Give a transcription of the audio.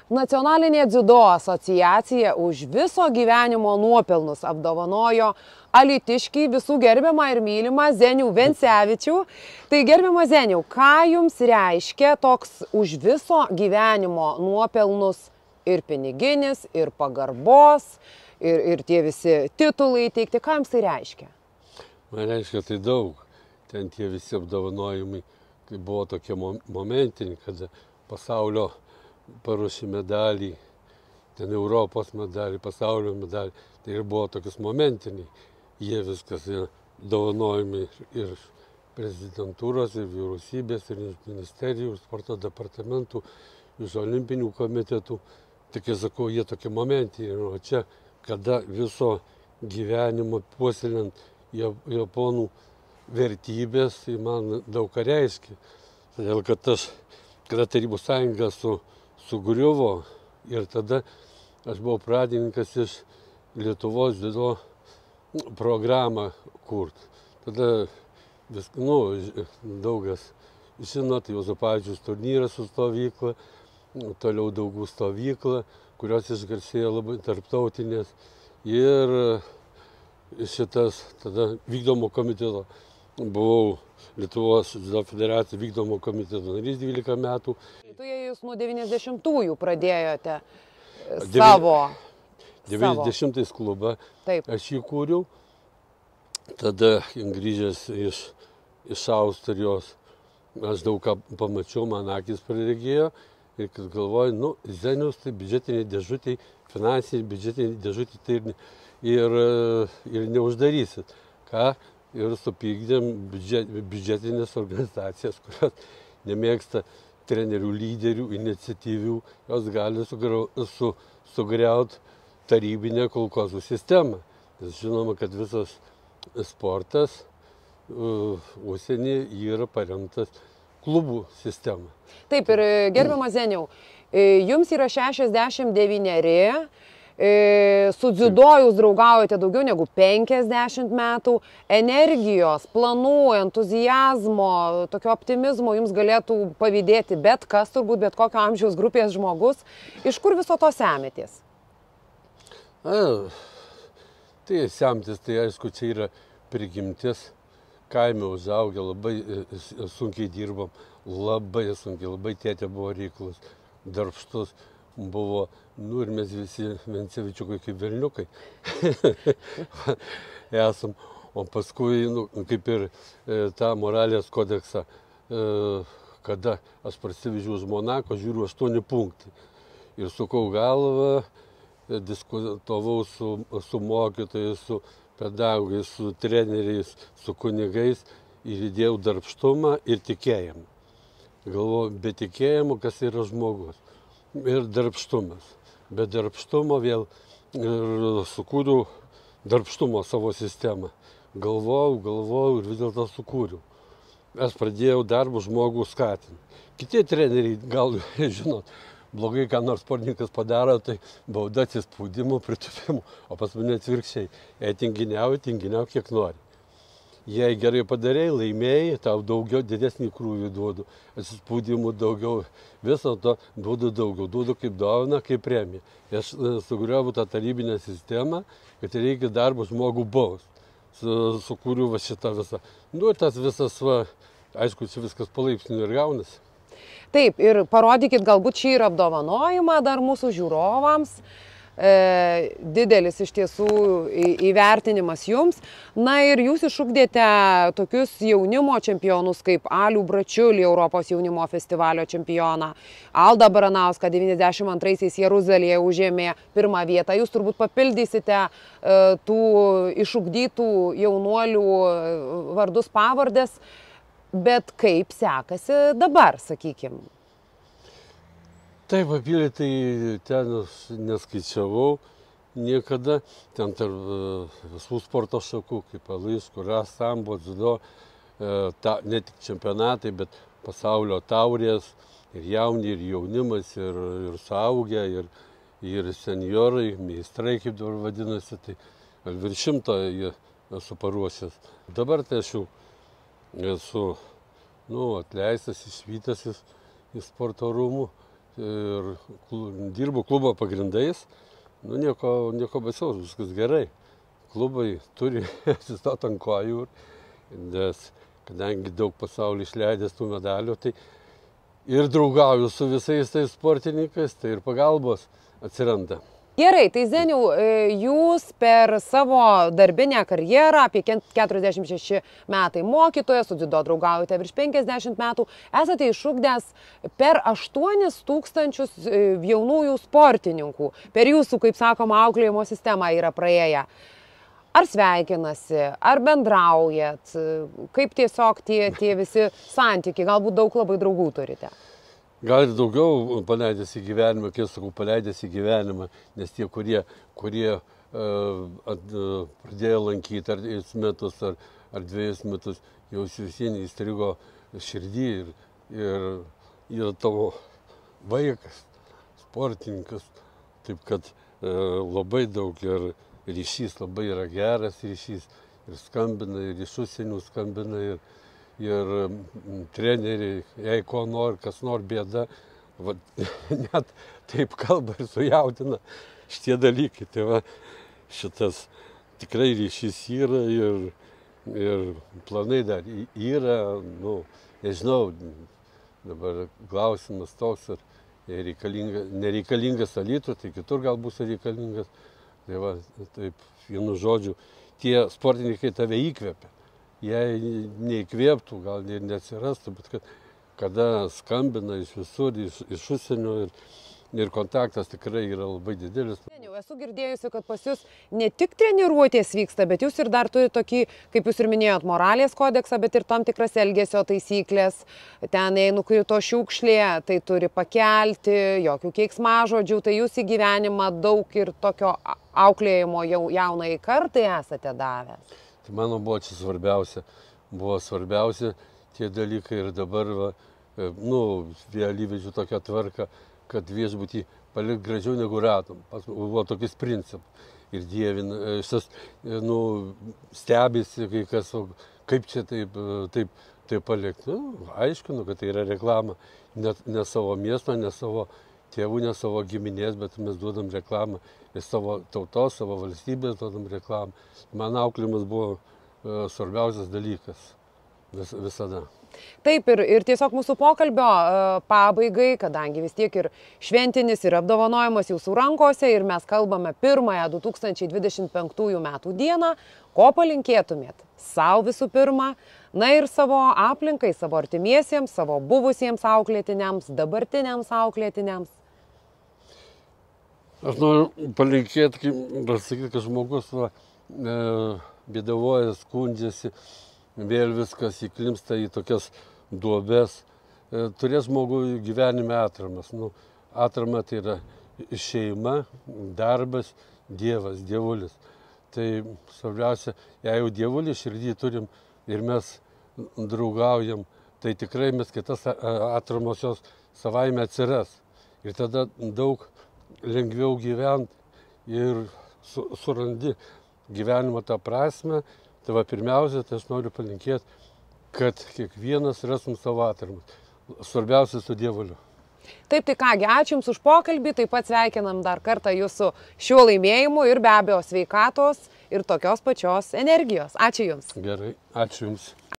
Nacionalinė dziudo asociacija už viso gyvenimo nuopelnus apdovanojo alytiškį visų gerbiamą ir mylimą Zenių Vencevičių. Tai gerbiamą Zeniau, ką jums reiškia toks už viso gyvenimo nuopelnus ir piniginis, ir pagarbos, ir tie visi titulai teikti, ką jums tai reiškia? Man reiškia tai daug. Ten tie visi apdovanojimai, kai buvo tokie momentiniai, kada pasaulio paruošė medalį, ten Europos medalį, pasaulio medalį. Tai ir buvo tokius momentiniai. Jie viskas yra dovanojami ir prezidentūros, ir vyriausybės, ir ministerijų, ir sporto departamentų, iš olimpinių komitetų. Tik sakau, jie tokie momentiniai. O čia, kada viso gyvenimo puoselint japonų vertybės, tai man daug ką reiškia. Todėl, kad kada Tarybų sąjunga sugriuvo ir tada aš buvau pradininkas iš Lietuvos dziudo programą kurt. Tada daugas žinot, Juozapavičiaus turnyras su stovykla, toliau Daugų stovykla, kurios išgarsėjo labai tarptautinės. Ir šitas tada vykdomo komiteto buvau Lietuvos dziudo federacijos vykdomo komiteto narys 12 metų. Jūs nuo 90-ųjų pradėjote savo... 90-ais klubą aš jį kūriau. Tada grįžęs iš Austrijos aš daug ką pamačiau, man akis praregėjo. Ir kad galvoju, Zeniaus tai biudžetiniai dėžutėj, finansiniai biudžetiniai dėžutėj tai ir neuždarysit. Ką? Ir supykdėm biudžetinės organizacijas, kurios nemėgsta trenerių, lyderių, iniciatyvių, jos gali sugriauti tarybinę kolkozų sistemą. Nes žinoma, kad visas sportas užsienyje yra paremtas klubų sistema. Taip, ir gerbiamas Zeniau, jums yra 69, su dziudo jūs draugaujate daugiau negu 50 metų, energijos, planų, entuzijazmo, tokio optimizmo jums galėtų pavydėti bet kas, turbūt bet kokio amžiaus grupės žmogus. Iš kur viso to semėtės? Tai semtis, tai aišku, čia yra prigimtis. Kaime užaugę, labai sunkiai dirbom, labai sunkiai, labai tėtė buvo reiklus, darbštus buvo, ir mes visi Vencevičiukai kaip velniukai esam. O paskui, kaip ir tą moralės kodeksą, kada aš parsivežiau iš Monako, žiūriu 8 punktai. Ir sukau galvą, diskutavau su mokytojais, su pedagogais, su treneriais, su kunigais ir įdėjau darbštumą ir tikėjimą. Galvoju, be tikėjimo, kas yra žmogus. Ir darbštumas. Be darbštumo vėl sukūriau darbštumo savo sistemą. Galvojau ir vis dėlto sukūriau. Aš pradėjau darbų žmogų skatinti. Kiti treneriai, gal žinot, blogai, ką nors sportininkas padaro, tai bauda atsispaudimo, pritupimo, o pas mane atvirkščiai. Jei tinginiau kiek nori. Jei gerai padarėjai, laimėjai, tau daugiau, didesnį krūvį duodu, atsispaudimų daugiau, viso to duodu daugiau, duodu kaip dovana, kaip premija. Aš sugriovau tą tarybinę sistemą, kad reikia darbų žmogų baust. Sukūriau šitą visą. Ir tas visas, aišku, čia viskas palaipsniui ir gaunasi. Taip, ir parodykit galbūt šį ir apdovanojimą dar mūsų žiūrovams. Didelis iš tiesų įvertinimas jums. Na ir jūs išugdėte tokius jaunimo čempionus kaip Alių Bračiulį, Europos jaunimo festivalio čempioną, Aldą Baranauską 92-aisiais Jeruzalėje užėmė 1. vietą. Jūs turbūt papildysite tų išugdytų jaunuolių vardus, pavardės, bet kaip sekasi dabar, sakykim? Taip, papildyti, tai ten neskaičiavau niekada. Ten tarp visų sporto šakų, kaip ališkų, sambo, dziudo, ne tik čempionatai, bet pasaulio taurės, ir jauni, ir jaunimas, ir suaugę, ir senjorai, meistrai, kaip dabar vadinasi. Tai virš 100 esu paruošęs. Dabar tai aš jau esu atleistas, išvytas iš sporto rūmų ir dirbu klubo pagrindais. Nu, nieko baisaus, viskas gerai. Klubai turi atsistoti ant kojų, nes kadangi daug pasaulį išleidęs tų medalių, tai ir draugauju su visais tais sportininkais, tai ir pagalbos atsiranda. Gerai, tai Zeniau, jūs per savo darbinę karjerą, apie 46 metai mokytojas, su dziudo draugaujate virš 50 metų, esate išugdęs per 8000 jaunųjų sportininkų. Per jūsų, kaip sakoma, auklėjimo sistemą yra praėję. Ar sveikinasi, ar bendraujat, kaip tiesiog tie visi santykiai, galbūt daug labai draugų turite? Gal ir daugiau paleidęs į gyvenimą, kai sakau, paleidęs į gyvenimą, nes tie, kurie pradėjo lankyti ar 1 metus, ar 2 metus, jau visienį įstrigo širdį ir yra tavo vaikas, sportininkas. Taip kad labai daug ir ryšys labai yra geras ryšys, ir skambina, ir iš užsienių skambina, ir treneriai, jei ko nori, kas nori, bėda, net taip kalba ir sujaudina šitie dalykai. Tai va, šitas tikrai ryšys yra ir planai dar yra, nu, nežinau, dabar klausimas toks, ar nereikalingas Alytui, tai kitur gal bus reikalingas. Tai va, taip, vienu žodžiu, tie sportininkai tave įkvepia. Jei neįkvėptų, gal ir neatsirastų, bet kada skambina iš visur, iš užsienio ir kontaktas tikrai yra labai didelis. Esu girdėjusi, kad pas jūs ne tik treniruotės vyksta, bet jūs ir dar turite tokį, kaip jūs ir minėjot, moralės kodeksą, bet ir tam tikras elgesio taisyklės. Ten, jei nukrito šiukšlė, tai turi pakelti, jokių keiksmažodžių, tai jūs į gyvenimą daug ir tokio auklėjimo jaunai kartai esate davęs. Tai mano buvo čia svarbiausia tie dalykai ir dabar, vėl įvedžiu tokią tvarką, kad viešbutį palikti gražiau negu radom. Buvo tokius principus. Ir dievina, stebisi kai kas, kaip čia taip palikti. Aiškinu, kad tai yra reklama. Ne savo miesto, ne savo tėvų, ne savo giminės, bet mes duodam reklamą. Ir savo tautos, savo valstybės duodam reklamą. Man auklėjimas buvo svarbiausias dalykas visada. Taip, ir tiesiog mūsų pokalbio pabaigai, kadangi vis tiek ir šventinis, ir apdovanojimas jūsų rankose, ir mes kalbame pirmąją 2025 metų dieną, ko palinkėtumėt savo visų pirma, na ir savo aplinkai, savo artimiesiems, savo buvusiems auklėtiniams, dabartiniams auklėtiniams? Aš noriu palinkėti, kad žmogus bėdavoja, skundžiasi, vėl viskas įklimpsta į tokias duobes. Turės žmogui gyvenime atramas. Atrama tai yra šeima, darbas, Dievas, dievulis. Tai svarbiausia, jei jau dievulį širdį turim ir mes draugaujam, tai tikrai mes kitas atramos jos savaime atsiras. Ir tada daug lengviau gyventi ir surandi gyvenimo tą prasme. Tai va, pirmiausia, tai aš noriu palinkėti, kad kiekvienas rastum savo atramas. Svarbiausia su dievuliu. Taip, tai kągi, ačiū Jums už pokalbį, taip pat sveikinam dar kartą Jūsų šiuo laimėjimu ir be abejo sveikatos ir tokios pačios energijos. Ačiū Jums. Gerai, ačiū Jums.